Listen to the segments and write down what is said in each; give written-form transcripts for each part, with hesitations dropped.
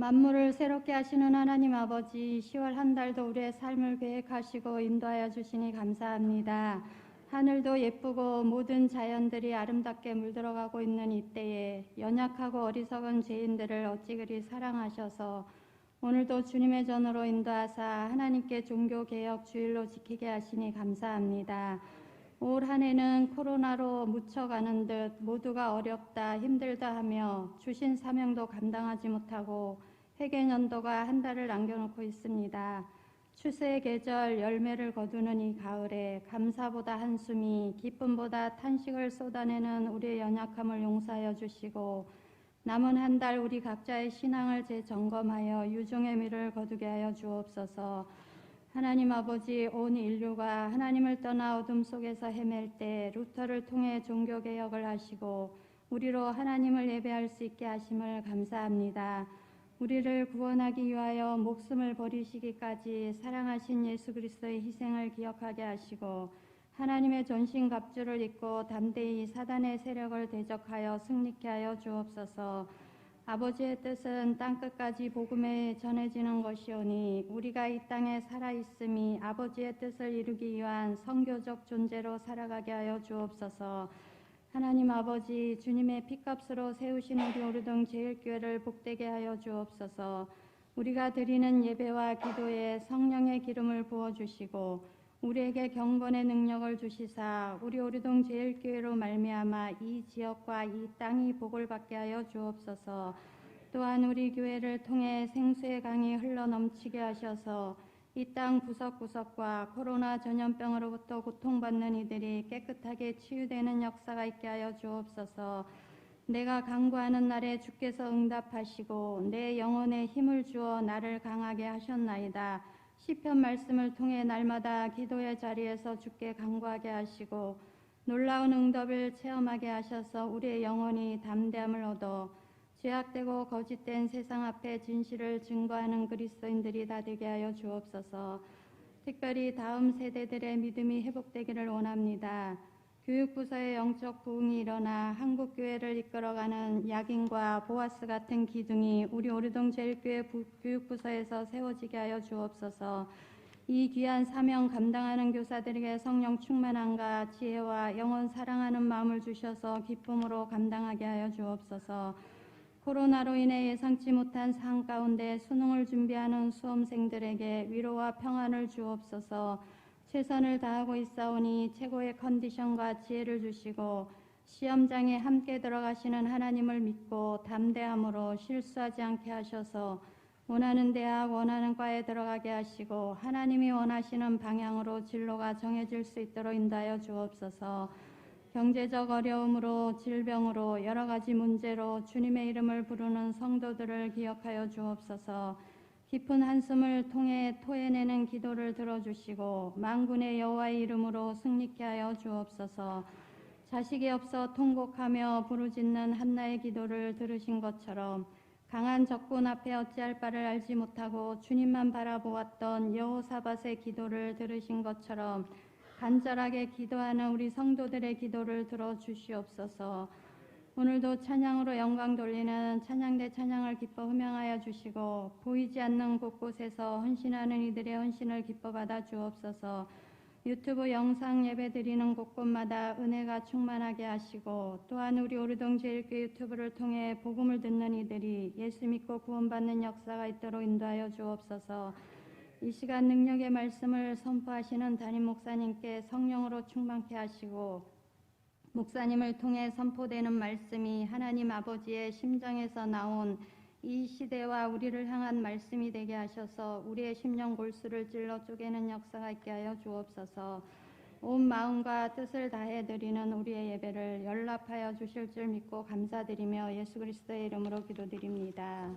만물을 새롭게 하시는 하나님 아버지, 10월 한 달도 우리의 삶을 계획하시고 인도하여 주시니 감사합니다. 하늘도 예쁘고 모든 자연들이 아름답게 물들어가고 있는 이때에 연약하고 어리석은 죄인들을 어찌 그리 사랑하셔서 오늘도 주님의 전으로 인도하사 하나님께 종교개혁 주일로 지키게 하시니 감사합니다. 올 한 해는 코로나로 묻혀가는 듯 모두가 어렵다 힘들다 하며 주신 사명도 감당하지 못하고 회개년도가 한 달을 남겨놓고 있습니다. 추수의 계절 열매를 거두는 이 가을에 감사보다 한숨이 기쁨보다 탄식을 쏟아내는 우리의 연약함을 용서하여 주시고 남은 한 달 우리 각자의 신앙을 재점검하여 유종의 미를 거두게 하여 주옵소서. 하나님 아버지, 온 인류가 하나님을 떠나 어둠 속에서 헤맬 때 루터를 통해 종교개혁을 하시고 우리로 하나님을 예배할 수 있게 하심을 감사합니다. 우리를 구원하기 위하여 목숨을 버리시기까지 사랑하신 예수 그리스도의 희생을 기억하게 하시고 하나님의 전신갑주를 입고 담대히 사단의 세력을 대적하여 승리케 하여 주옵소서. 아버지의 뜻은 땅끝까지 복음에 전해지는 것이오니 우리가 이 땅에 살아있음이 아버지의 뜻을 이루기 위한 선교적 존재로 살아가게 하여 주옵소서. 하나님 아버지, 주님의 피값으로 세우신 우리 오르동 제일교회를 복되게 하여 주옵소서. 우리가 드리는 예배와 기도에 성령의 기름을 부어주시고 우리에게 경건의 능력을 주시사 우리 오르동 제일교회로 말미암아 이 지역과 이 땅이 복을 받게 하여 주옵소서. 또한 우리 교회를 통해 생수의 강이 흘러넘치게 하셔서 이 땅 구석구석과 코로나 전염병으로부터 고통받는 이들이 깨끗하게 치유되는 역사가 있게 하여 주옵소서. 내가 간구하는 날에 주께서 응답하시고 내 영혼에 힘을 주어 나를 강하게 하셨나이다. 시편 말씀을 통해 날마다 기도의 자리에서 주께 간구하게 하시고 놀라운 응답을 체험하게 하셔서 우리의 영혼이 담대함을 얻어 죄악되고 거짓된 세상 앞에 진실을 증거하는 그리스도인들이 다 되게 하여 주옵소서. 특별히 다음 세대들의 믿음이 회복되기를 원합니다. 교육부서의 영적 부흥이 일어나 한국교회를 이끌어가는 약인과 보아스 같은 기둥이 우리 오르동 제일교회 교육부서에서 세워지게 하여 주옵소서. 이 귀한 사명 감당하는 교사들에게 성령 충만함과 지혜와 영원 사랑하는 마음을 주셔서 기쁨으로 감당하게 하여 주옵소서. 코로나로 인해 예상치 못한 상황 가운데 수능을 준비하는 수험생들에게 위로와 평안을 주옵소서. 최선을 다하고 있사오니 최고의 컨디션과 지혜를 주시고 시험장에 함께 들어가시는 하나님을 믿고 담대함으로 실수하지 않게 하셔서 원하는 대학, 원하는 과에 들어가게 하시고 하나님이 원하시는 방향으로 진로가 정해질 수 있도록 인도하여 주옵소서. 경제적 어려움으로 질병으로 여러 가지 문제로 주님의 이름을 부르는 성도들을 기억하여 주옵소서. 깊은 한숨을 통해 토해내는 기도를 들어주시고 만군의 여호와의 이름으로 승리케 하여 주옵소서. 자식이 없어 통곡하며 부르짖는 한나의 기도를 들으신 것처럼 강한 적군 앞에 어찌할 바를 알지 못하고 주님만 바라보았던 여호사밧의 기도를 들으신 것처럼 간절하게 기도하는 우리 성도들의 기도를 들어주시옵소서. 오늘도 찬양으로 영광 돌리는 찬양대 찬양을 기뻐 흠양하여 주시고 보이지 않는 곳곳에서 헌신하는 이들의 헌신을 기뻐 받아 주옵소서. 유튜브 영상 예배 드리는 곳곳마다 은혜가 충만하게 하시고 또한 우리 오르동 제일교회 유튜브를 통해 복음을 듣는 이들이 예수 믿고 구원받는 역사가 있도록 인도하여 주옵소서. 이 시간 능력의 말씀을 선포하시는 담임 목사님께 성령으로 충만케 하시고 목사님을 통해 선포되는 말씀이 하나님 아버지의 심정에서 나온 이 시대와 우리를 향한 말씀이 되게 하셔서 우리의 심령 골수를 찔러 쪼개는 역사가 있게 하여 주옵소서. 온 마음과 뜻을 다해 드리는 우리의 예배를 연락하여 주실 줄 믿고 감사드리며 예수 그리스도의 이름으로 기도드립니다.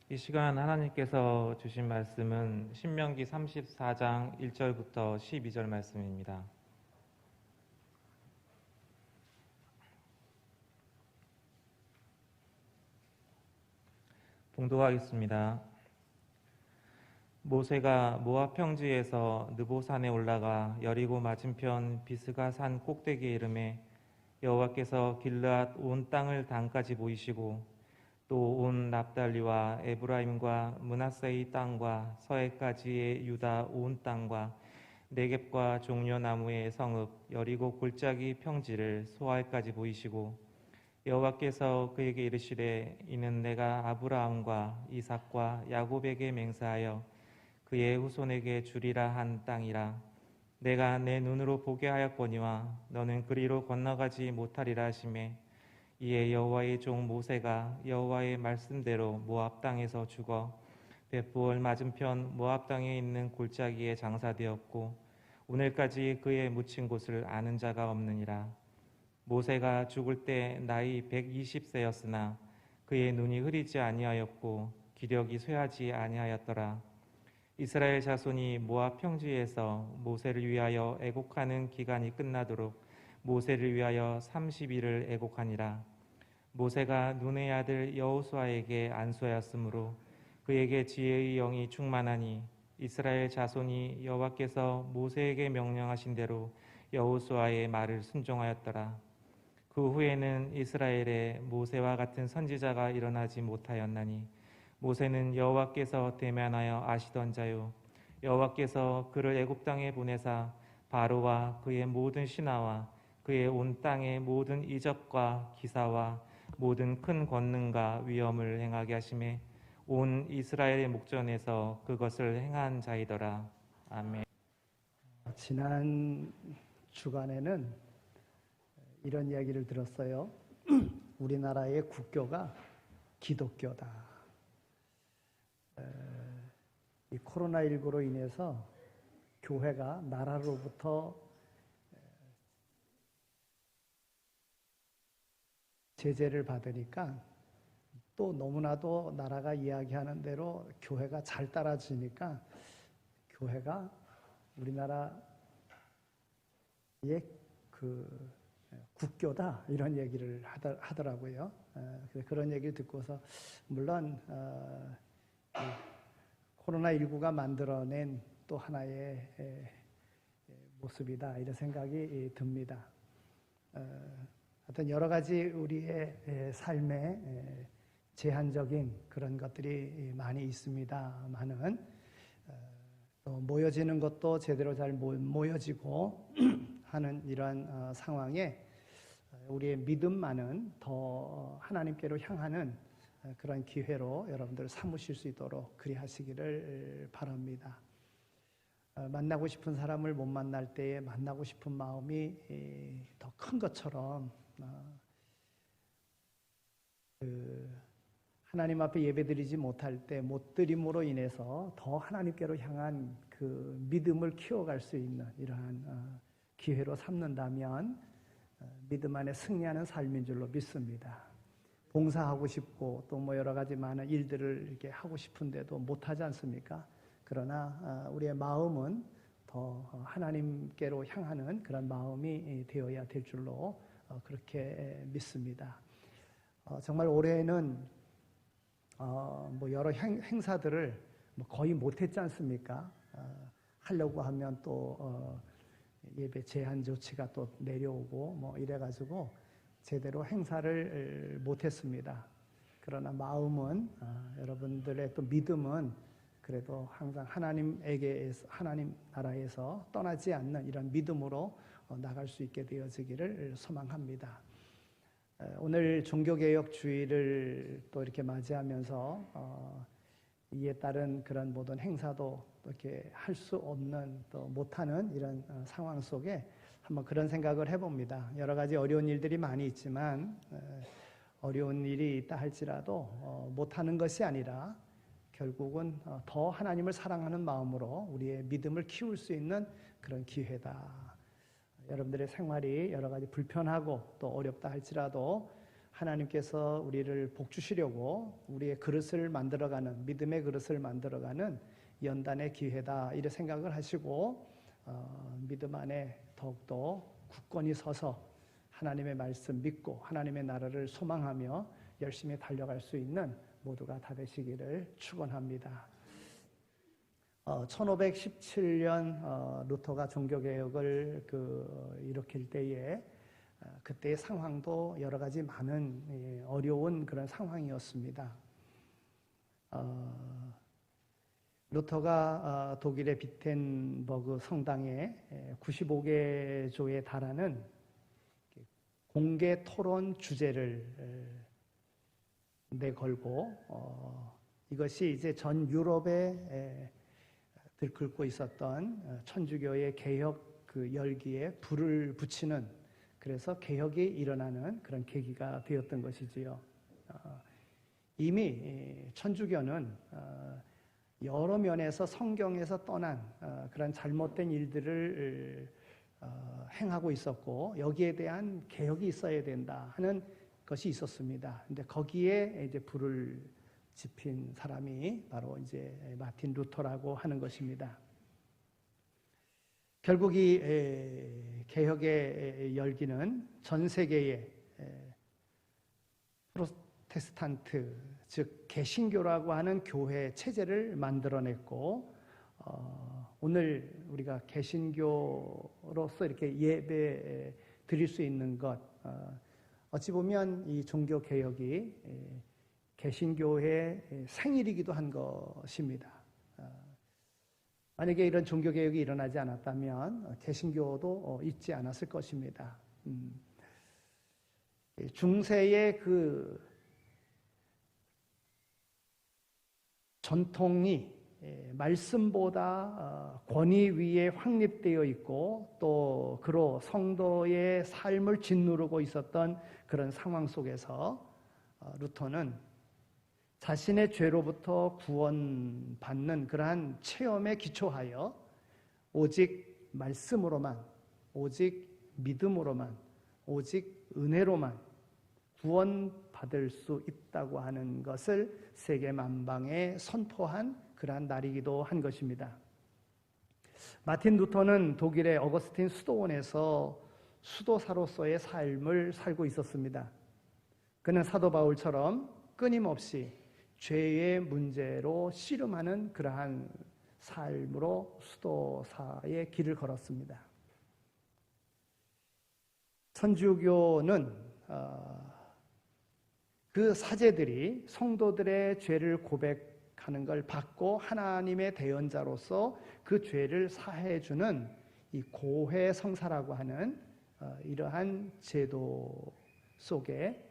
이 시간 하나님께서 주신 말씀은 신명기 34장 1절부터 12절 말씀입니다. 봉독하겠습니다. 모세가 모압 평지에서 느보산에 올라가 여리고 맞은편 비스가 산 꼭대기에 이르매 여호와께서 길르앗 온 땅을 단까지 보이시고 또 온 납달리와 에브라임과 므낫세의 땅과 서해까지의 유다 온 땅과 네겝과 종려나무의 성읍 여리고 골짜기 평지를 소알까지 보이시고 여호와께서 그에게 이르시되 이는 내가 아브라함과 이삭과 야곱에게 맹세하여 그의 후손에게 주리라 한 땅이라. 내가 내 눈으로 보게 하였거니와 너는 그리로 건너가지 못하리라 하시매 이에 여호와의 종 모세가 여호와의 말씀대로 모압 땅에서 죽어 벳부얼 맞은편 모압 땅에 있는 골짜기에 장사되었고 오늘까지 그의 묻힌 곳을 아는 자가 없느니라. 모세가 죽을 때 나이 120세였으나 그의 눈이 흐리지 아니하였고 기력이 쇠하지 아니하였더라. 이스라엘 자손이 모압 평지에서 모세를 위하여 애곡하는 기간이 끝나도록 모세를 위하여 30일을 애곡하니라. 모세가 눈의 아들 여호수아에게 안수하였으므로 그에게 지혜의 영이 충만하니 이스라엘 자손이 여호와께서 모세에게 명령하신 대로 여호수아의 말을 순종하였더라. 그 후에는 이스라엘에 모세와 같은 선지자가 일어나지 못하였나니 모세는 여호와께서 대면하여 아시던 자요 여호와께서 그를 애굽 땅에 보내사 바로와 그의 모든 신하와 그의 온 땅의 모든 이적과 기사와 모든 큰 권능과 위엄을 행하게 하심에 온 이스라엘의 목전에서 그것을 행한 자이더라. 아멘. 지난 주간에는 이런 이야기를 들었어요. 우리나라의 국교가 기독교다. 이 코로나19로 인해서 교회가 나라로부터 제재를 받으니까 또 너무나도 나라가 이야기하는 대로 교회가 잘 따라지니까 교회가 우리나라의 그 국교다 이런 얘기를 하더라고요. 그런 얘기를 듣고서 물론 코로나19가 만들어낸 또 하나의 모습이다 이런 생각이 듭니다. 하여튼 여러 가지 우리의 삶에 제한적인 그런 것들이 많이 있습니다만은 또 모여지는 것도 제대로 잘 못 모여지고 하는 이러한 상황에 우리의 믿음만은 더 하나님께로 향하는 그런 기회로 여러분들 삼으실 수 있도록 그리하시기를 바랍니다. 만나고 싶은 사람을 못 만날 때에 만나고 싶은 마음이 더 큰 것처럼 하나님 앞에 예배드리지 못할 때 못 드림으로 인해서 더 하나님께로 향한 그 믿음을 키워갈 수 있는 이러한 기회로 삼는다면 믿음 안에 승리하는 삶인 줄로 믿습니다. 봉사하고 싶고 또 뭐 여러 가지 많은 일들을 이렇게 하고 싶은데도 못하지 않습니까? 그러나 우리의 마음은 더 하나님께로 향하는 그런 마음이 되어야 될 줄로 그렇게 믿습니다. 정말 올해는 뭐 여러 행사들을 뭐 거의 못했지 않습니까? 하려고 하면 또 예배 제한 조치가 또 내려오고 뭐 이래가지고 제대로 행사를 못했습니다. 그러나 마음은 여러분들의 또 믿음은 그래도 항상 하나님에게 하나님 나라에서 떠나지 않는 이런 믿음으로 나갈 수 있게 되어지기를 소망합니다. 오늘 종교개혁 주일을 또 이렇게 맞이하면서 이에 따른 그런 모든 행사도 이렇게 할 수 없는 또 못하는 이런 상황 속에 한번 그런 생각을 해봅니다. 여러 가지 어려운 일들이 많이 있지만 어려운 일이 있다 할지라도 못하는 것이 아니라 결국은 더 하나님을 사랑하는 마음으로 우리의 믿음을 키울 수 있는 그런 기회다. 여러분들의 생활이 여러 가지 불편하고 또 어렵다 할지라도 하나님께서 우리를 복 주시려고 우리의 그릇을 만들어가는, 믿음의 그릇을 만들어가는 연단의 기회다, 이렇게 생각을 하시고 믿음 안에 더욱더 굳건히 서서 하나님의 말씀 믿고 하나님의 나라를 소망하며 열심히 달려갈 수 있는 모두가 다 되시기를 축원합니다. 1517년 루터가 종교개혁을 일으킬 때에 그때의 상황도 여러 가지 많은 어려운 그런 상황이었습니다. 루터가 독일의 비텐버그 성당에 95개 조에 달하는 공개 토론 주제를 내걸고 이것이 이제 전 유럽에 들끓고 있었던 천주교의 개혁 열기에 불을 붙이는, 그래서 개혁이 일어나는 그런 계기가 되었던 것이지요. 이미 천주교는 여러 면에서 성경에서 떠난 그런 잘못된 일들을 행하고 있었고 여기에 대한 개혁이 있어야 된다 하는 것이 있었습니다. 근데 거기에 이제 불을 지핀 사람이 바로 이제 마틴 루터라고 하는 것입니다. 결국 이 개혁의 열기는 전 세계의 프로테스탄트, 즉 개신교라고 하는 교회 체제를 만들어냈고 오늘 우리가 개신교로서 이렇게 예배 드릴 수 있는 것, 어찌 보면 이 종교 개혁이 개신교의 생일이기도 한 것입니다. 만약에 이런 종교 개혁이 일어나지 않았다면 개신교도 있지 않았을 것입니다. 중세의 그 전통이 말씀보다 권위 위에 확립되어 있고 또 그로 성도의 삶을 짓누르고 있었던 그런 상황 속에서 루터는 자신의 죄로부터 구원받는 그러한 체험에 기초하여 오직 말씀으로만, 오직 믿음으로만, 오직 은혜로만 구원받을 수 있다고 하는 것을 세계 만방에 선포한 그러한 날이기도 한 것입니다. 마틴 루터는 독일의 어거스틴 수도원에서 수도사로서의 삶을 살고 있었습니다. 그는 사도 바울처럼 끊임없이 죄의 문제로 씨름하는 그러한 삶으로 수도사의 길을 걸었습니다. 천주교는 그 사제들이 성도들의 죄를 고백하는 걸 받고 하나님의 대언자로서 그 죄를 사해주는 이 고해성사라고 하는 이러한 제도 속에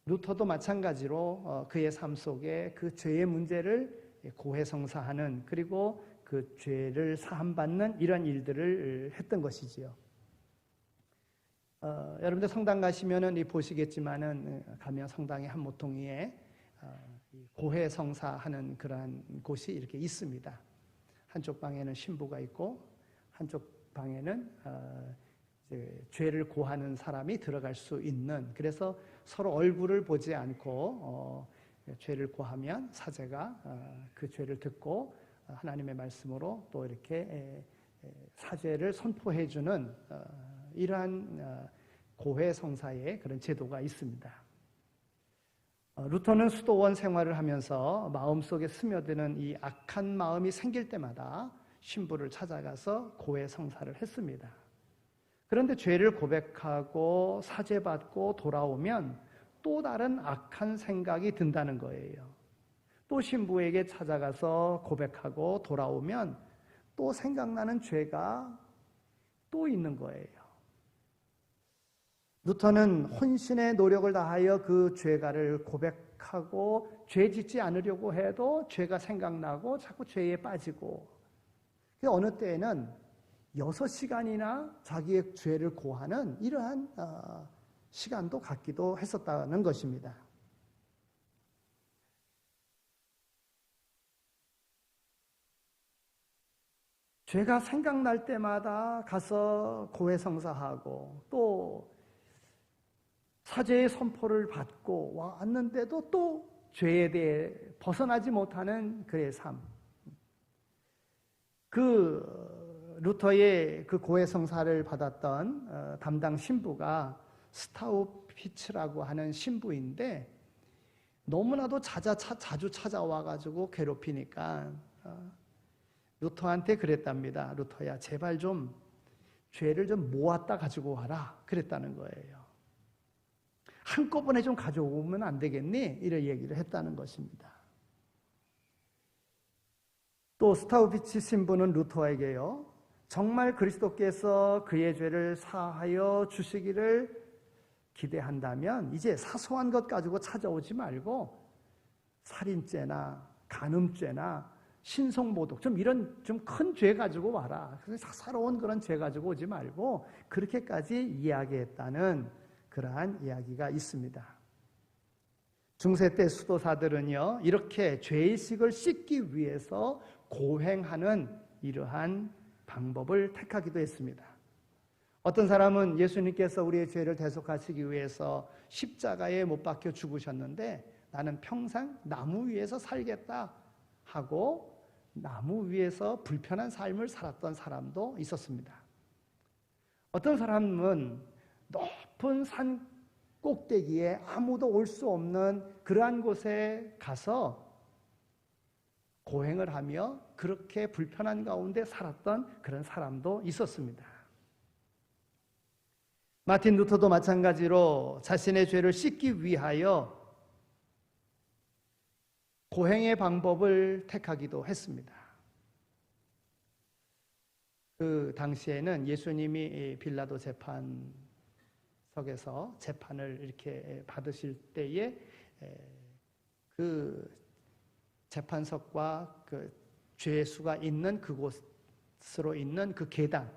루터도 마찬가지로 그의 삶 속에 그 죄의 문제를 고해성사하는, 그리고 그 죄를 사함받는 이런 일들을 했던 것이지요. 여러분들 성당 가시면은 보시겠지만은 가면 성당의 한 모퉁이에 고해성사하는 그러한 곳이 이렇게 있습니다. 한쪽 방에는 신부가 있고 한쪽 방에는 이제 죄를 고하는 사람이 들어갈 수 있는, 그래서 서로 얼굴을 보지 않고 죄를 고하면 사제가 그 죄를 듣고 하나님의 말씀으로 또 이렇게 사죄를 선포해 주는 이러한 고해성사의 그런 제도가 있습니다. 루터는 수도원 생활을 하면서 마음속에 스며드는 이 악한 마음이 생길 때마다 신부를 찾아가서 고해성사를 했습니다. 그런데 죄를 고백하고 사죄받고 돌아오면 또 다른 악한 생각이 든다는 거예요. 또 신부에게 찾아가서 고백하고 돌아오면 또 생각나는 죄가 또 있는 거예요. 루터는 혼신의 노력을 다하여 그 죄가를 고백하고 죄 짓지 않으려고 해도 죄가 생각나고 자꾸 죄에 빠지고, 어느 때에는 6시간이나 자기의 죄를 고하는 이러한 시간도 갖기도 했었다는 것입니다. 죄가 생각날 때마다 가서 고해성사하고 또 사죄의 선포를 받고 왔는데도 또 죄에 대해 벗어나지 못하는 그의 삶. 루터의 그 고해 성사를 받았던 담당 신부가 스타우피츠라고 하는 신부인데 너무나도 자주 찾아와가지고 괴롭히니까 루터한테 그랬답니다. 루터야, 제발 좀 죄를 좀 모았다 가지고 와라. 그랬다는 거예요. 한꺼번에 좀 가져오면 안 되겠니? 이런 얘기를 했다는 것입니다. 또 스타우비치 신부는 루터에게요, 정말 그리스도께서 그의 죄를 사하여 주시기를 기대한다면 이제 사소한 것 가지고 찾아오지 말고 살인죄나 간음죄나 신성모독 이런 좀 큰 죄 가지고 와라. 사사로운 그런 죄 가지고 오지 말고 그렇게까지 이야기했다는 그러한 이야기가 있습니다. 중세 때 수도사들은요, 이렇게 죄의식을 씻기 위해서 고행하는 이러한 방법을 택하기도 했습니다. 어떤 사람은 예수님께서 우리의 죄를 대속하시기 위해서 십자가에 못 박혀 죽으셨는데 나는 평생 나무 위에서 살겠다 하고 나무 위에서 불편한 삶을 살았던 사람도 있었습니다. 어떤 사람은 높은 산 꼭대기에 아무도 올 수 없는 그러한 곳에 가서 고행을 하며 그렇게 불편한 가운데 살았던 그런 사람도 있었습니다. 마틴 루터도 마찬가지로 자신의 죄를 씻기 위하여 고행의 방법을 택하기도 했습니다. 그 당시에는 예수님이 빌라도 재판석에서 재판을 이렇게 받으실 때에 그 재판석과 그 죄수가 있는 그곳으로 있는 그 계단,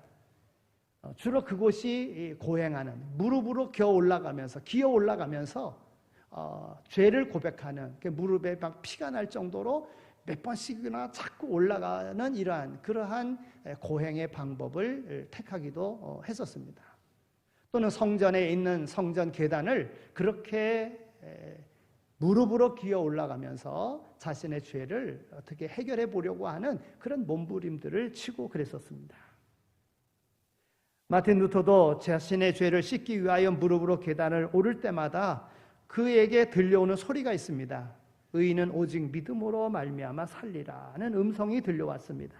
주로 그곳이 고행하는 무릎으로 기어 올라가면서 죄를 고백하는, 무릎에 막 피가 날 정도로 몇 번씩이나 자꾸 올라가는 그러한 고행의 방법을 택하기도 했었습니다. 또는 성전에 있는 성전 계단을 그렇게 무릎으로 기어 올라가면서 자신의 죄를 어떻게 해결해 보려고 하는 그런 몸부림들을 치고 그랬었습니다. 마틴 루터도 자신의 죄를 씻기 위하여 무릎으로 계단을 오를 때마다 그에게 들려오는 소리가 있습니다. 의인은 오직 믿음으로 말미암아 살리라는 음성이 들려왔습니다.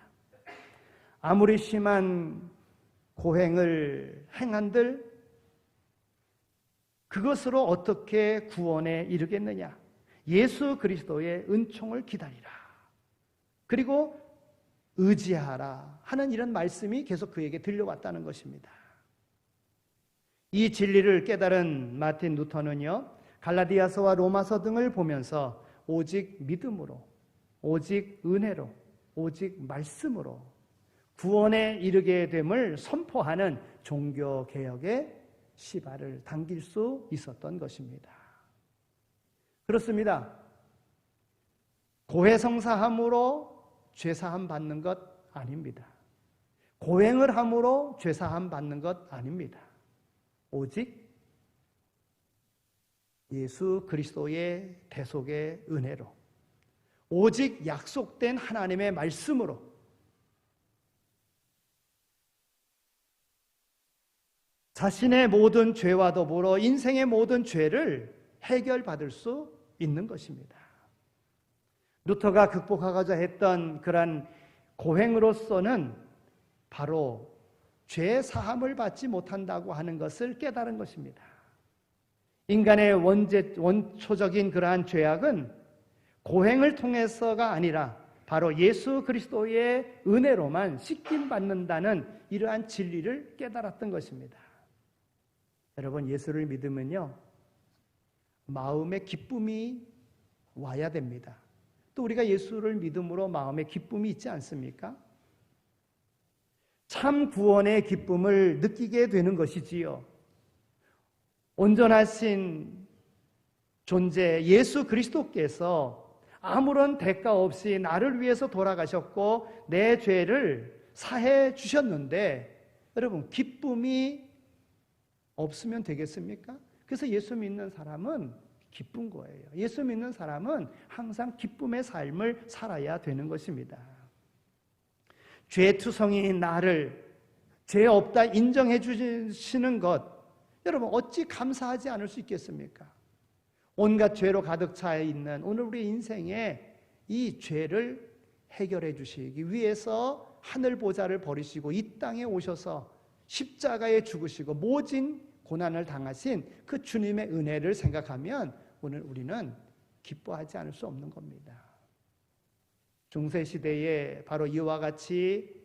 아무리 심한 고행을 행한들 그것으로 어떻게 구원에 이르겠느냐? 예수 그리스도의 은총을 기다리라. 그리고 의지하라 하는 이런 말씀이 계속 그에게 들려왔다는 것입니다. 이 진리를 깨달은 마틴 루터는요, 갈라디아서와 로마서 등을 보면서 오직 믿음으로, 오직 은혜로, 오직 말씀으로 구원에 이르게 됨을 선포하는 종교개혁의 시발을 당길 수 있었던 것입니다. 그렇습니다. 고해성사함으로 죄사함 받는 것 아닙니다. 고행을 함으로 죄사함 받는 것 아닙니다. 오직 예수 그리스도의 대속의 은혜로, 오직 약속된 하나님의 말씀으로 자신의 모든 죄와 더불어 인생의 모든 죄를 해결받을 수 있는 것입니다. 루터가 극복하고자 했던 그러한 고행으로서는 바로 죄 사함을 받지 못한다고 하는 것을 깨달은 것입니다. 인간의 원초적인 그러한 죄악은 고행을 통해서가 아니라 바로 예수 그리스도의 은혜로만 씻김 받는다는 이러한 진리를 깨달았던 것입니다. 여러분, 예수를 믿으면요, 마음에 기쁨이 와야 됩니다. 또 우리가 예수를 믿음으로 마음에 기쁨이 있지 않습니까? 참 구원의 기쁨을 느끼게 되는 것이지요. 온전하신 존재 예수 그리스도께서 아무런 대가 없이 나를 위해서 돌아가셨고 내 죄를 사해 주셨는데, 여러분, 기쁨이 없으면 되겠습니까? 그래서 예수 믿는 사람은 기쁜 거예요. 예수 믿는 사람은 항상 기쁨의 삶을 살아야 되는 것입니다. 죄투성이인 나를 죄 없다 인정해 주시는 것, 여러분 어찌 감사하지 않을 수 있겠습니까? 온갖 죄로 가득 차 있는 오늘 우리 인생에 이 죄를 해결해 주시기 위해서 하늘 보좌를 버리시고 이 땅에 오셔서 십자가에 죽으시고 모진 고난을 당하신 그 주님의 은혜를 생각하면 오늘 우리는 기뻐하지 않을 수 없는 겁니다. 중세시대에 바로 이와 같이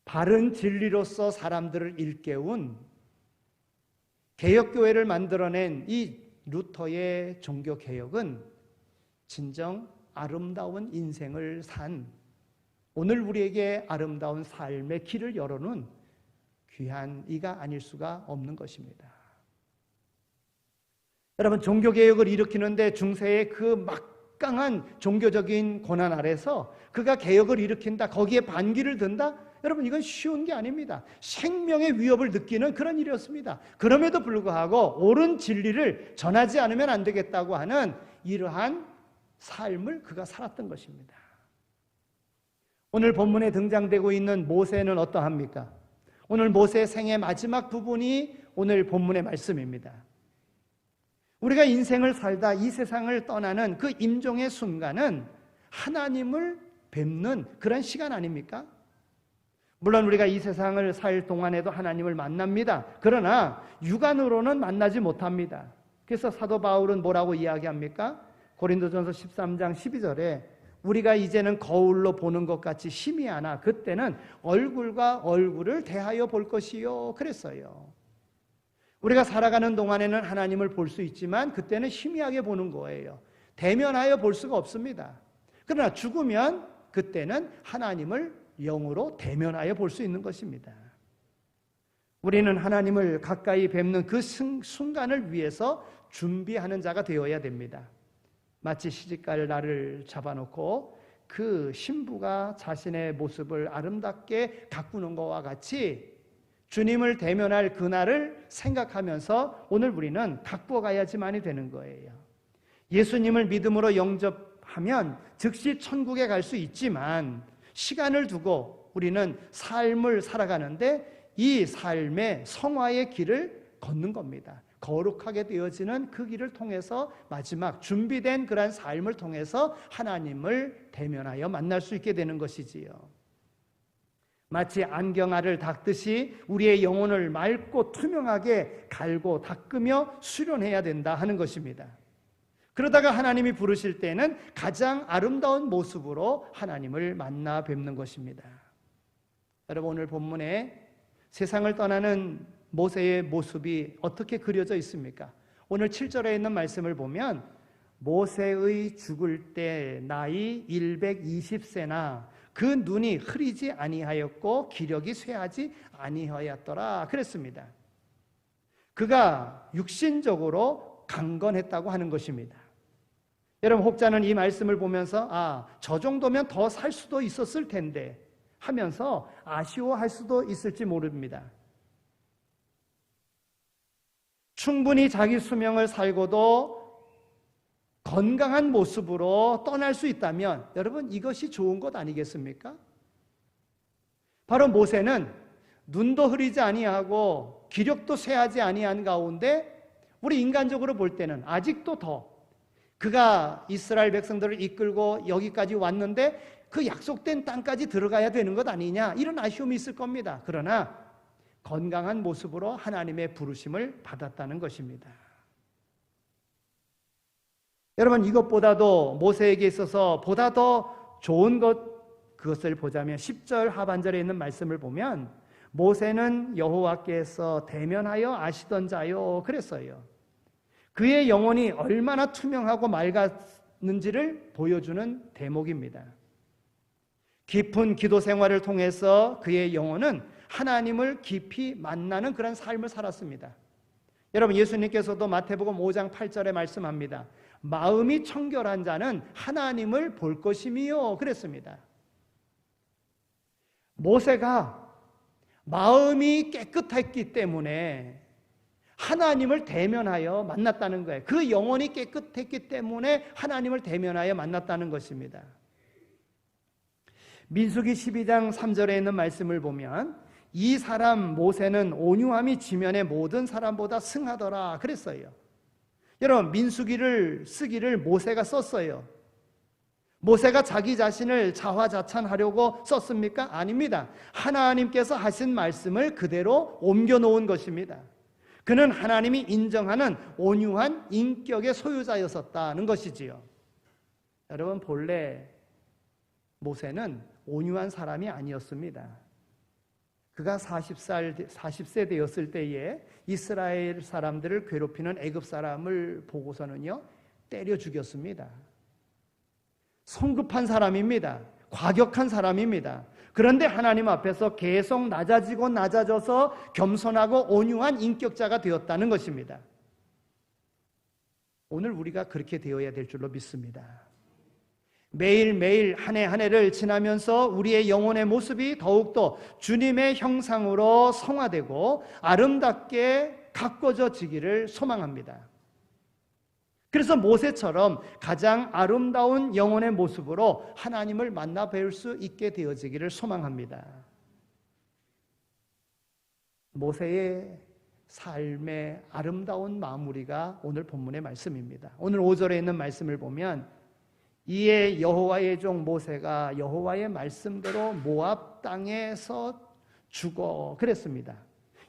바른 진리로서 사람들을 일깨운 개혁교회를 만들어낸 이 루터의 종교개혁은 진정 아름다운 인생을 산, 오늘 우리에게 아름다운 삶의 길을 열어놓은 귀한 이가 아닐 수가 없는 것입니다. 여러분, 종교개혁을 일으키는데 중세의 그 막강한 종교적인 고난 아래서 그가 개혁을 일으킨다, 거기에 반기를 든다? 여러분, 이건 쉬운 게 아닙니다. 생명의 위협을 느끼는 그런 일이었습니다. 그럼에도 불구하고 옳은 진리를 전하지 않으면 안 되겠다고 하는 이러한 삶을 그가 살았던 것입니다. 오늘 본문에 등장되고 있는 모세는 어떠합니까? 오늘 모세의 생의 마지막 부분이 오늘 본문의 말씀입니다. 우리가 인생을 살다 이 세상을 떠나는 그 임종의 순간은 하나님을 뵙는 그런 시간 아닙니까? 물론 우리가 이 세상을 살 동안에도 하나님을 만납니다. 그러나 육안으로는 만나지 못합니다. 그래서 사도 바울은 뭐라고 이야기합니까? 고린도전서 13장 12절에 우리가 이제는 거울로 보는 것 같이 희미하나 그때는 얼굴과 얼굴을 대하여 볼 것이요 그랬어요. 우리가 살아가는 동안에는 하나님을 볼 수 있지만 그때는 희미하게 보는 거예요. 대면하여 볼 수가 없습니다. 그러나 죽으면 그때는 하나님을 영으로 대면하여 볼 수 있는 것입니다. 우리는 하나님을 가까이 뵙는 그 순간을 위해서 준비하는 자가 되어야 됩니다. 마치 시집갈 날을 잡아놓고 그 신부가 자신의 모습을 아름답게 가꾸는 것과 같이 주님을 대면할 그날을 생각하면서 오늘 우리는 가꾸어 가야지만이 되는 거예요. 예수님을 믿음으로 영접하면 즉시 천국에 갈 수 있지만 시간을 두고 우리는 삶을 살아가는데 이 삶의 성화의 길을 걷는 겁니다. 거룩하게 되어지는 그 길을 통해서 마지막 준비된 그러한 삶을 통해서 하나님을 대면하여 만날 수 있게 되는 것이지요. 마치 안경알을 닦듯이 우리의 영혼을 맑고 투명하게 갈고 닦으며 수련해야 된다 하는 것입니다. 그러다가 하나님이 부르실 때는 가장 아름다운 모습으로 하나님을 만나 뵙는 것입니다. 여러분, 오늘 본문에 세상을 떠나는 모세의 모습이 어떻게 그려져 있습니까? 오늘 7절에 있는 말씀을 보면 모세의 죽을 때 나이 120세나 그 눈이 흐리지 아니하였고 기력이 쇠하지 아니하였더라 그랬습니다. 그가 육신적으로 강건했다고 하는 것입니다. 여러분, 혹자는 이 말씀을 보면서 저 정도면 더 살 수도 있었을 텐데 하면서 아쉬워할 수도 있을지 모릅니다. 충분히 자기 수명을 살고도 건강한 모습으로 떠날 수 있다면 여러분, 이것이 좋은 것 아니겠습니까? 바로 모세는 눈도 흐리지 아니하고 기력도 쇠하지 아니한 가운데 우리 인간적으로 볼 때는 아직도 더 그가 이스라엘 백성들을 이끌고 여기까지 왔는데 그 약속된 땅까지 들어가야 되는 것 아니냐, 이런 아쉬움이 있을 겁니다. 그러나 건강한 모습으로 하나님의 부르심을 받았다는 것입니다. 여러분, 이것보다도 모세에게 있어서 보다 더 좋은 것, 그것을 보자면 10절 하반절에 있는 말씀을 보면 모세는 여호와께서 대면하여 아시던 자요 그랬어요. 그의 영혼이 얼마나 투명하고 맑았는지를 보여주는 대목입니다. 깊은 기도 생활을 통해서 그의 영혼은 하나님을 깊이 만나는 그런 삶을 살았습니다. 여러분, 예수님께서도 마태복음 5장 8절에 말씀합니다. 마음이 청결한 자는 하나님을 볼 것이미요 그랬습니다. 모세가 마음이 깨끗했기 때문에 하나님을 대면하여 만났다는 거예요. 그 영혼이 깨끗했기 때문에 하나님을 대면하여 만났다는 것입니다. 민수기 12장 3절에 있는 말씀을 보면 이 사람 모세는 온유함이 지면의 모든 사람보다 승하더라 그랬어요. 여러분, 민수기를 쓰기를 모세가 썼어요. 모세가 자기 자신을 자화자찬하려고 썼습니까? 아닙니다. 하나님께서 하신 말씀을 그대로 옮겨놓은 것입니다. 그는 하나님이 인정하는 온유한 인격의 소유자였었다는 것이지요. 여러분, 본래 모세는 온유한 사람이 아니었습니다. 그가 40세 되었을 때에 이스라엘 사람들을 괴롭히는 애굽 사람을 보고서는요, 때려 죽였습니다. 성급한 사람입니다. 과격한 사람입니다. 그런데 하나님 앞에서 계속 낮아지고 낮아져서 겸손하고 온유한 인격자가 되었다는 것입니다. 오늘 우리가 그렇게 되어야 될 줄로 믿습니다. 매일매일 한 해 한 해를 지나면서 우리의 영혼의 모습이 더욱더 주님의 형상으로 성화되고 아름답게 가꿔져지기를 소망합니다. 그래서 모세처럼 가장 아름다운 영혼의 모습으로 하나님을 만나 뵐 수 있게 되어지기를 소망합니다. 모세의 삶의 아름다운 마무리가 오늘 본문의 말씀입니다. 오늘 5절에 있는 말씀을 보면 이에 여호와의 종 모세가 여호와의 말씀대로 모압 땅에서 죽어 그랬습니다.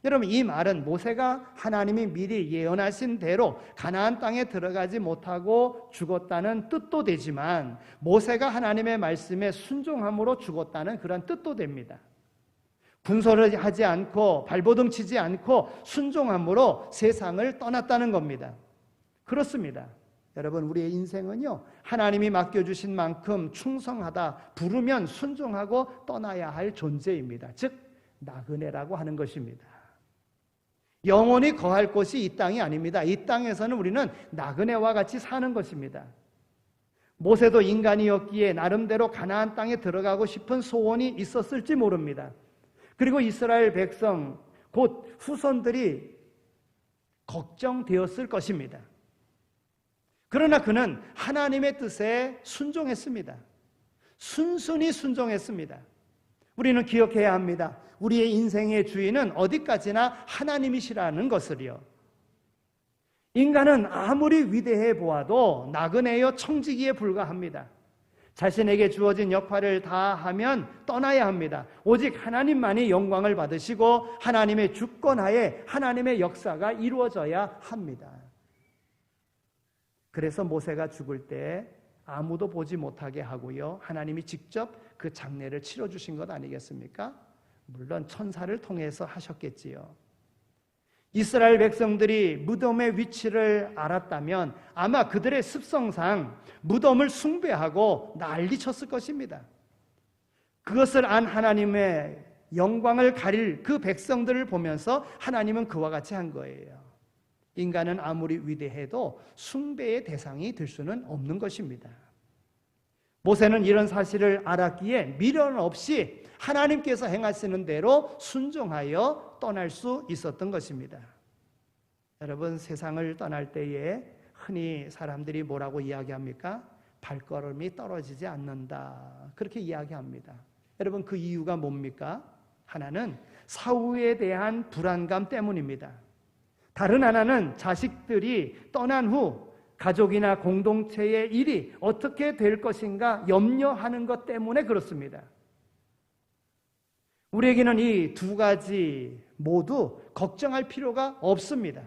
여러분, 이 말은 모세가 하나님이 미리 예언하신 대로 가나안 땅에 들어가지 못하고 죽었다는 뜻도 되지만 모세가 하나님의 말씀에 순종함으로 죽었다는 그런 뜻도 됩니다. 군소를 하지 않고 발버둥 치지 않고 순종함으로 세상을 떠났다는 겁니다. 그렇습니다. 여러분, 우리의 인생은요, 하나님이 맡겨주신 만큼 충성하다, 부르면 순종하고 떠나야 할 존재입니다. 즉 나그네라고 하는 것입니다. 영원히 거할 곳이 이 땅이 아닙니다. 이 땅에서는 우리는 나그네와 같이 사는 것입니다. 모세도 인간이었기에 나름대로 가나안 땅에 들어가고 싶은 소원이 있었을지 모릅니다. 그리고 이스라엘 백성, 곧 후손들이 걱정되었을 것입니다. 그러나 그는 하나님의 뜻에 순종했습니다. 순순히 순종했습니다. 우리는 기억해야 합니다. 우리의 인생의 주인은 어디까지나 하나님이시라는 것을요. 인간은 아무리 위대해 보아도 나그네여 청지기에 불과합니다. 자신에게 주어진 역할을 다하면 떠나야 합니다. 오직 하나님만이 영광을 받으시고 하나님의 주권하에 하나님의 역사가 이루어져야 합니다. 그래서 모세가 죽을 때 아무도 보지 못하게 하고요, 하나님이 직접 그 장례를 치러주신 것 아니겠습니까? 물론 천사를 통해서 하셨겠지요. 이스라엘 백성들이 무덤의 위치를 알았다면 아마 그들의 습성상 무덤을 숭배하고 난리쳤을 것입니다. 그것을 안 하나님의 영광을 가릴 그 백성들을 보면서 하나님은 그와 같이 한 거예요. 인간은 아무리 위대해도 숭배의 대상이 될 수는 없는 것입니다. 모세는 이런 사실을 알았기에 미련 없이 하나님께서 행하시는 대로 순종하여 떠날 수 있었던 것입니다. 여러분, 세상을 떠날 때에 흔히 사람들이 뭐라고 이야기합니까? 발걸음이 떨어지지 않는다, 그렇게 이야기합니다. 여러분, 그 이유가 뭡니까? 하나는 사후에 대한 불안감 때문입니다. 다른 하나는 자식들이 떠난 후 가족이나 공동체의 일이 어떻게 될 것인가 염려하는 것 때문에 그렇습니다. 우리에게는 이 두 가지 모두 걱정할 필요가 없습니다.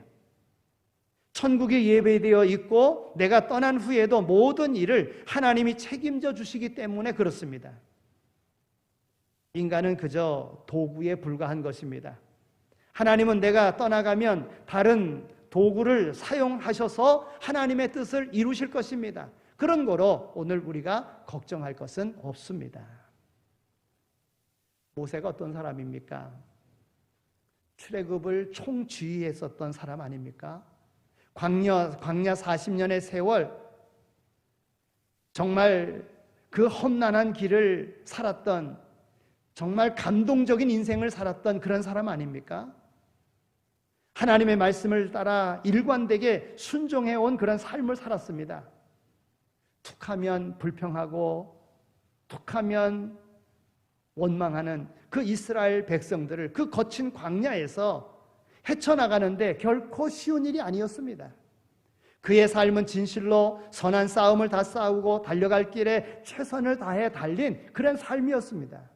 천국이 예배되어 있고 내가 떠난 후에도 모든 일을 하나님이 책임져 주시기 때문에 그렇습니다. 인간은 그저 도구에 불과한 것입니다. 하나님은 내가 떠나가면 다른 도구를 사용하셔서 하나님의 뜻을 이루실 것입니다. 그런 거로 오늘 우리가 걱정할 것은 없습니다. 모세가 어떤 사람입니까? 출애굽을 총지휘했었던 사람 아닙니까? 광야 40년의 세월, 정말 그 험난한 길을 살았던, 정말 감동적인 인생을 살았던 그런 사람 아닙니까? 하나님의 말씀을 따라 일관되게 순종해온 그런 삶을 살았습니다. 툭하면 불평하고 툭하면 원망하는 그 이스라엘 백성들을 그 거친 광야에서 헤쳐나가는데 결코 쉬운 일이 아니었습니다. 그의 삶은 진실로 선한 싸움을 다 싸우고 달려갈 길에 최선을 다해 달린 그런 삶이었습니다.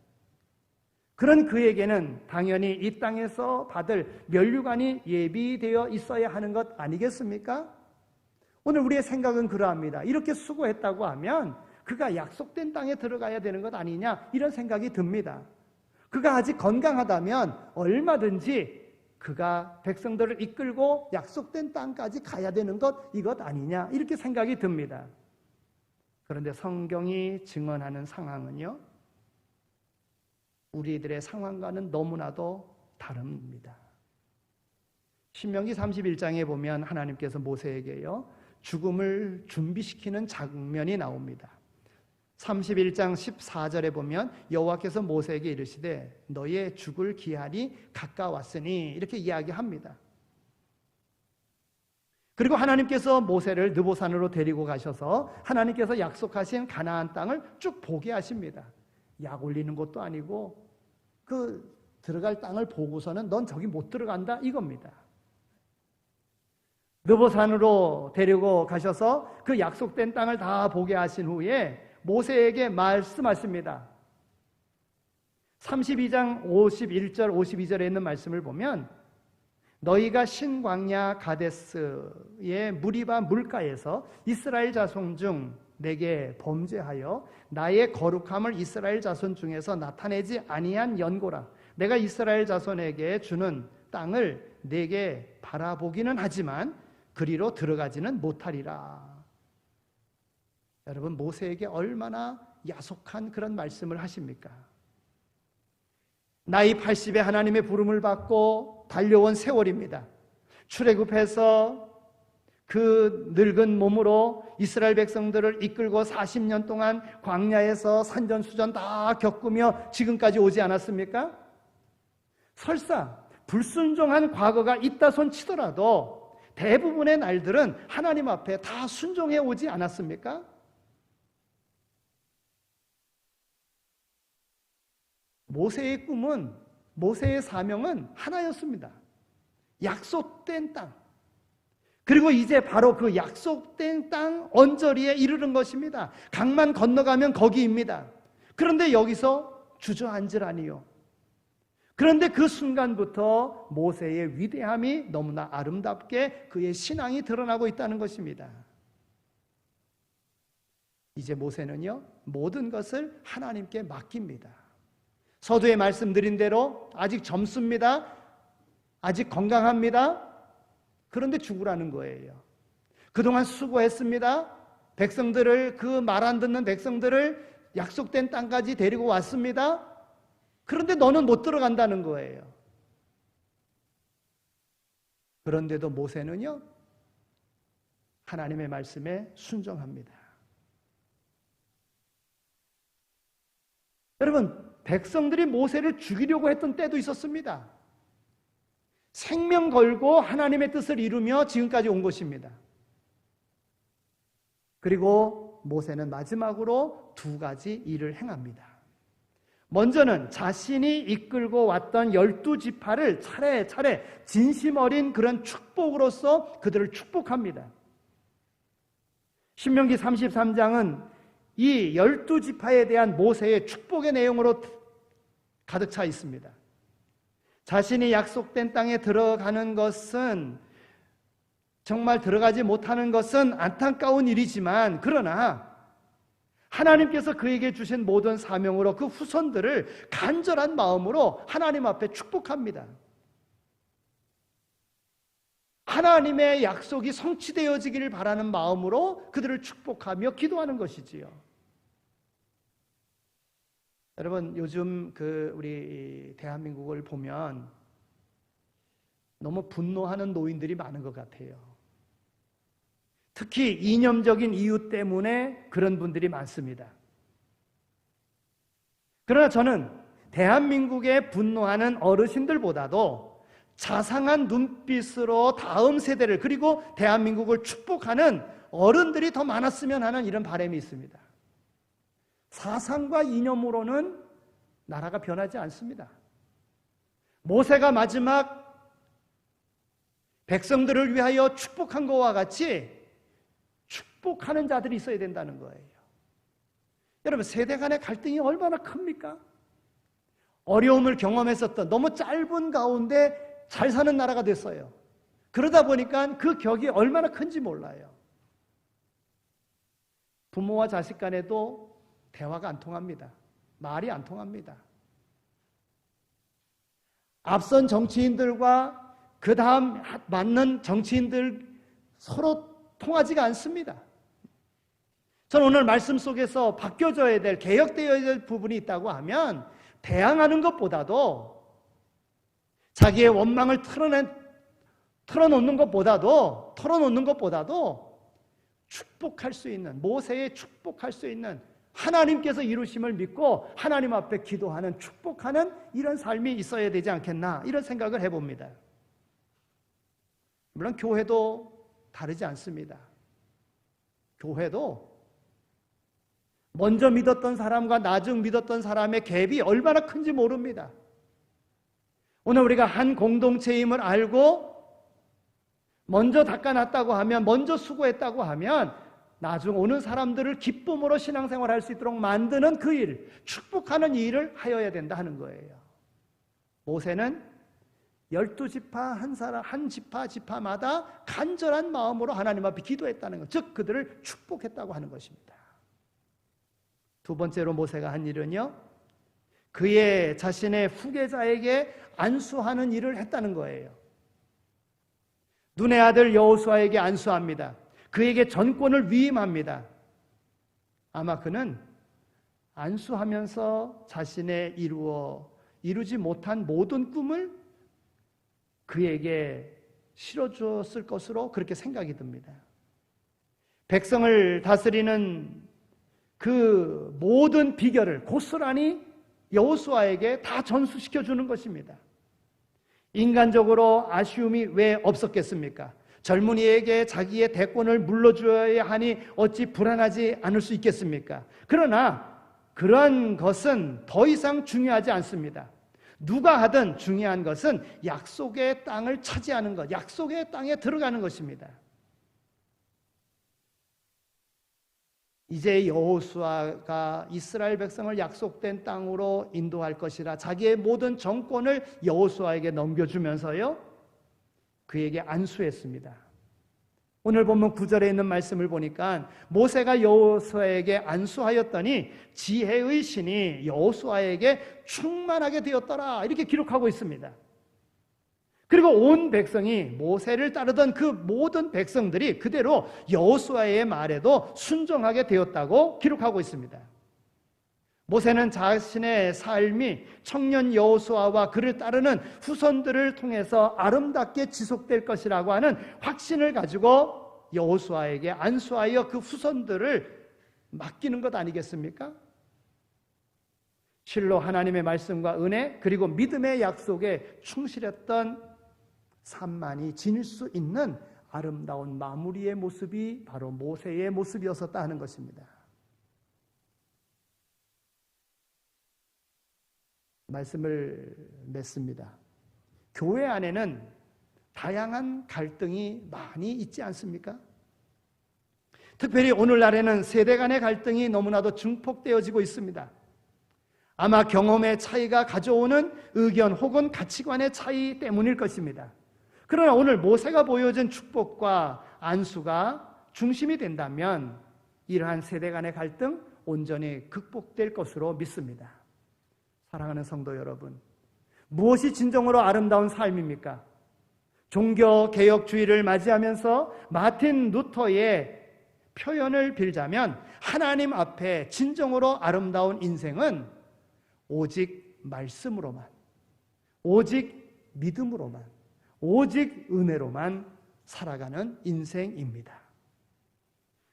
그런 그에게는 당연히 이 땅에서 받을 면류관이 예비되어 있어야 하는 것 아니겠습니까? 오늘 우리의 생각은 그러합니다. 이렇게 수고했다고 하면 그가 약속된 땅에 들어가야 되는 것 아니냐, 이런 생각이 듭니다. 그가 아직 건강하다면 얼마든지 그가 백성들을 이끌고 약속된 땅까지 가야 되는 것, 이것 아니냐, 이렇게 생각이 듭니다. 그런데 성경이 증언하는 상황은요, 우리들의 상황과는 너무나도 다릅니다. 신명기 31장에 보면 하나님께서 모세에게요, 죽음을 준비시키는 장면이 나옵니다. 31장 14절에 보면 여호와께서 모세에게 이르시되 너의 죽을 기한이 가까웠으니, 이렇게 이야기합니다. 그리고 하나님께서 모세를 느보산으로 데리고 가셔서 하나님께서 약속하신 가나안 땅을 쭉 보게 하십니다. 약 올리는 것도 아니고 그 들어갈 땅을 보고서는 넌 저기 못 들어간다, 이겁니다. 느보산으로 데리고 가셔서 그 약속된 땅을 다 보게 하신 후에 모세에게 말씀하십니다. 32장 51절 52절에 있는 말씀을 보면 너희가 신광야 가데스의 무리바 물가에서 이스라엘 자손 중 내게 범죄하여 나의 거룩함을 이스라엘 자손 중에서 나타내지 아니한 연고라. 내가 이스라엘 자손에게 주는 땅을 내게 바라보기는 하지만 그리로 들어가지는 못하리라. 여러분, 모세에게 얼마나 야속한 그런 말씀을 하십니까? 나이 80에 하나님의 부름을 받고 달려온 세월입니다. 출애굽해서 그 늙은 몸으로 이스라엘 백성들을 이끌고 40년 동안 광야에서 산전수전 다 겪으며 지금까지 오지 않았습니까? 설사 불순종한 과거가 있다 손 치더라도 대부분의 날들은 하나님 앞에 다 순종해 오지 않았습니까? 모세의 꿈은, 모세의 사명은 하나였습니다. 약속된 땅. 그리고 이제 바로 그 약속된 땅 언저리에 이르는 것입니다. 강만 건너가면 거기입니다. 그런데 여기서 주저앉으라니요. 그런데 그 순간부터 모세의 위대함이 너무나 아름답게 그의 신앙이 드러나고 있다는 것입니다. 이제 모세는요, 모든 것을 하나님께 맡깁니다. 서두에 말씀드린 대로 아직 젊습니다. 아직 건강합니다. 그런데 죽으라는 거예요. 그동안 수고했습니다. 백성들을, 그 말 안 듣는 백성들을 약속된 땅까지 데리고 왔습니다. 그런데 너는 못 들어간다는 거예요. 그런데도 모세는요, 하나님의 말씀에 순종합니다. 여러분, 백성들이 모세를 죽이려고 했던 때도 있었습니다. 생명 걸고 하나님의 뜻을 이루며 지금까지 온 것입니다. 그리고 모세는 마지막으로 두 가지 일을 행합니다. 먼저는 자신이 이끌고 왔던 12지파를 차례차례 진심 어린 그런 축복으로서 그들을 축복합니다. 신명기 33장은 이 12지파에 대한 모세의 축복의 내용으로 가득 차 있습니다. 자신이 약속된 땅에 들어가는 것은, 정말 들어가지 못하는 것은 안타까운 일이지만, 그러나 하나님께서 그에게 주신 모든 사명으로 그 후손들을 간절한 마음으로 하나님 앞에 축복합니다. 하나님의 약속이 성취되어지기를 바라는 마음으로 그들을 축복하며 기도하는 것이지요. 여러분, 요즘 우리 대한민국을 보면 너무 분노하는 노인들이 많은 것 같아요. 특히 이념적인 이유 때문에 그런 분들이 많습니다. 그러나 저는 대한민국에 분노하는 어르신들보다도 자상한 눈빛으로 다음 세대를 그리고 대한민국을 축복하는 어른들이 더 많았으면 하는 이런 바람이 있습니다. 사상과 이념으로는 나라가 변하지 않습니다. 모세가 마지막 백성들을 위하여 축복한 것과 같이 축복하는 자들이 있어야 된다는 거예요. 여러분, 세대 간의 갈등이 얼마나 큽니까? 어려움을 경험했었던 너무 짧은 가운데 잘 사는 나라가 됐어요. 그러다 보니까 그 격이 얼마나 큰지 몰라요. 부모와 자식 간에도 대화가 안 통합니다. 말이 안 통합니다. 앞선 정치인들과 그 다음 맞는 정치인들 서로 통하지가 않습니다. 저는 오늘 말씀 속에서 바뀌어져야 될, 개혁되어야 될 부분이 있다고 하면 대항하는 것보다도 자기의 원망을 털어놓는 것보다도 축복할 수 있는, 모세의 축복할 수 있는, 하나님께서 이루심을 믿고 하나님 앞에 기도하는, 축복하는 이런 삶이 있어야 되지 않겠나, 이런 생각을 해봅니다. 물론 교회도 다르지 않습니다. 교회도 먼저 믿었던 사람과 나중 믿었던 사람의 갭이 얼마나 큰지 모릅니다. 오늘 우리가 한 공동체임을 알고 먼저 닦아놨다고 하면, 먼저 수고했다고 하면 나중 오는 사람들을 기쁨으로 신앙생활할 수 있도록 만드는 그 일, 축복하는 이 일을 하여야 된다 하는 거예요. 모세는 12지파 한 지파마다 간절한 마음으로 하나님 앞에 기도했다는 것, 즉 그들을 축복했다고 하는 것입니다. 두 번째로 모세가 한 일은요, 그의 자신의 후계자에게 안수하는 일을 했다는 거예요. 눈의 아들 여호수아에게 안수합니다. 그에게 전권을 위임합니다. 아마 그는 안수하면서 자신의 이루지 못한 모든 꿈을 그에게 실어주었을 것으로 그렇게 생각이 듭니다. 백성을 다스리는 그 모든 비결을 고스란히 여호수아에게 다 전수시켜주는 것입니다. 인간적으로 아쉬움이 왜 없었겠습니까? 젊은이에게 자기의 대권을 물려줘야 하니 어찌 불안하지 않을 수 있겠습니까? 그러나 그러한 것은 더 이상 중요하지 않습니다. 누가 하든 중요한 것은 약속의 땅을 차지하는 것, 약속의 땅에 들어가는 것입니다. 이제 여호수아가 이스라엘 백성을 약속된 땅으로 인도할 것이라 자기의 모든 정권을 여호수아에게 넘겨주면서요, 그에게 안수했습니다. 오늘 본문 9절에 있는 말씀을 보니까 모세가 여호수아에게 안수하였더니 지혜의 신이 여호수아에게 충만하게 되었더라, 이렇게 기록하고 있습니다. 그리고 온 백성이, 모세를 따르던 그 모든 백성들이 그대로 여호수아의 말에도 순종하게 되었다고 기록하고 있습니다. 모세는 자신의 삶이 청년 여호수아와 그를 따르는 후손들을 통해서 아름답게 지속될 것이라고 하는 확신을 가지고 여호수아에게 안수하여 그 후손들을 맡기는 것 아니겠습니까? 실로 하나님의 말씀과 은혜 그리고 믿음의 약속에 충실했던 삶만이 지닐 수 있는 아름다운 마무리의 모습이 바로 모세의 모습이었었다 하는 것입니다. 말씀을 맺습니다. 교회 안에는 다양한 갈등이 많이 있지 않습니까? 특별히 오늘날에는 세대 간의 갈등이 너무나도 증폭되어지고 있습니다. 아마 경험의 차이가 가져오는 의견 혹은 가치관의 차이 때문일 것입니다. 그러나 오늘 모세가 보여준 축복과 안수가 중심이 된다면 이러한 세대 간의 갈등 온전히 극복될 것으로 믿습니다. 사랑하는 성도 여러분, 무엇이 진정으로 아름다운 삶입니까? 종교개혁주의를 맞이하면서 마틴 루터의 표현을 빌자면 하나님 앞에 진정으로 아름다운 인생은 오직 말씀으로만, 오직 믿음으로만, 오직 은혜로만 살아가는 인생입니다.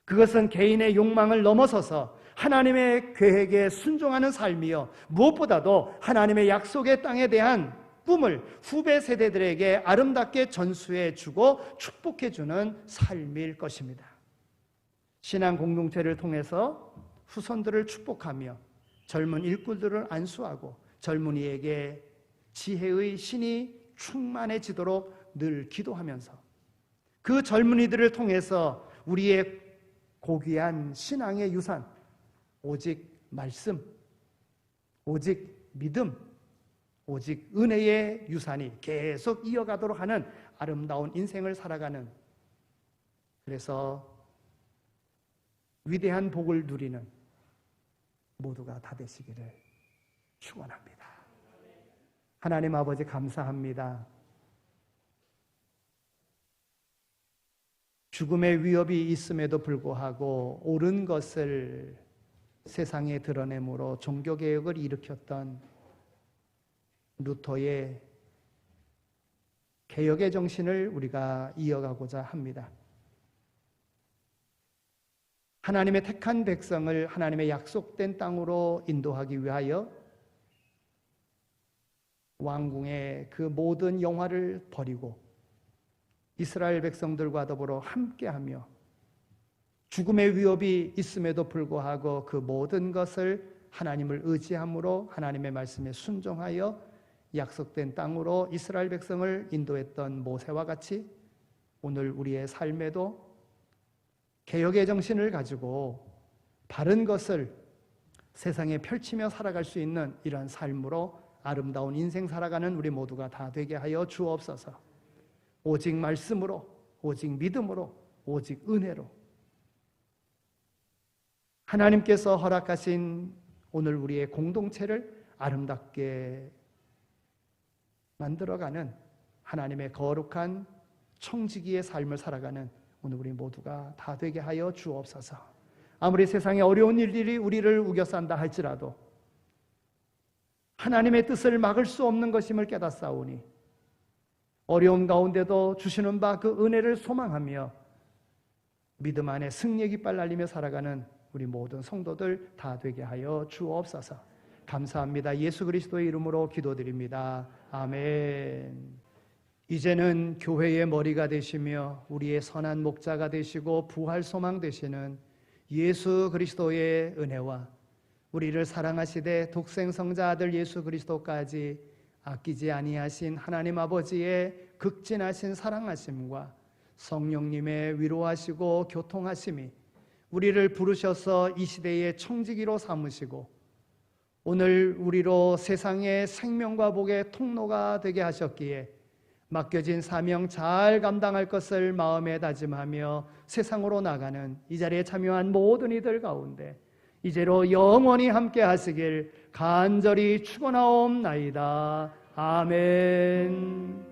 그것은 개인의 욕망을 넘어서서 하나님의 계획에 순종하는 삶이요, 무엇보다도 하나님의 약속의 땅에 대한 꿈을 후배 세대들에게 아름답게 전수해 주고 축복해 주는 삶일 것입니다. 신앙 공동체를 통해서 후손들을 축복하며 젊은 일꾼들을 안수하고 젊은이에게 지혜의 신이 충만해지도록 늘 기도하면서 그 젊은이들을 통해서 우리의 고귀한 신앙의 유산, 오직 말씀, 오직 믿음, 오직 은혜의 유산이 계속 이어가도록 하는 아름다운 인생을 살아가는, 그래서 위대한 복을 누리는 모두가 다 되시기를 축원합니다. 하나님 아버지 감사합니다. 죽음의 위협이 있음에도 불구하고 옳은 것을 세상에 드러내므로 종교개혁을 일으켰던 루터의 개혁의 정신을 우리가 이어가고자 합니다. 하나님의 택한 백성을 하나님의 약속된 땅으로 인도하기 위하여 왕궁의 그 모든 영화를 버리고 이스라엘 백성들과 더불어 함께하며 죽음의 위협이 있음에도 불구하고 그 모든 것을 하나님을 의지함으로 하나님의 말씀에 순종하여 약속된 땅으로 이스라엘 백성을 인도했던 모세와 같이 오늘 우리의 삶에도 개혁의 정신을 가지고 바른 것을 세상에 펼치며 살아갈 수 있는 이러한 삶으로 아름다운 인생 살아가는 우리 모두가 다 되게 하여 주옵소서. 오직 말씀으로, 오직 믿음으로, 오직 은혜로 하나님께서 허락하신 오늘 우리의 공동체를 아름답게 만들어가는 하나님의 거룩한 청지기의 삶을 살아가는 오늘 우리 모두가 다 되게 하여 주옵소서. 아무리 세상에 어려운 일들이 우리를 우겨싼다 할지라도 하나님의 뜻을 막을 수 없는 것임을 깨닫사오니 어려움 가운데도 주시는 바 그 은혜를 소망하며 믿음 안에 승리의 깃발 날리며 살아가는 우리 모든 성도들 다 되게 하여 주옵소서. 감사합니다. 예수 그리스도의 이름으로 기도드립니다. 아멘. 이제는 교회의 머리가 되시며 우리의 선한 목자가 되시고 부활 소망 되시는 예수 그리스도의 은혜와 우리를 사랑하시되 독생성자 아들 예수 그리스도까지 아끼지 아니하신 하나님 아버지의 극진하신 사랑하심과 성령님의 위로하시고 교통하심이 우리를 부르셔서 이 시대의 청지기로 삼으시고 오늘 우리로 세상의 생명과 복의 통로가 되게 하셨기에 맡겨진 사명 잘 감당할 것을 마음에 다짐하며 세상으로 나가는 이 자리에 참여한 모든 이들 가운데 이제로 영원히 함께 하시길 간절히 축원하옵나이다. 아멘.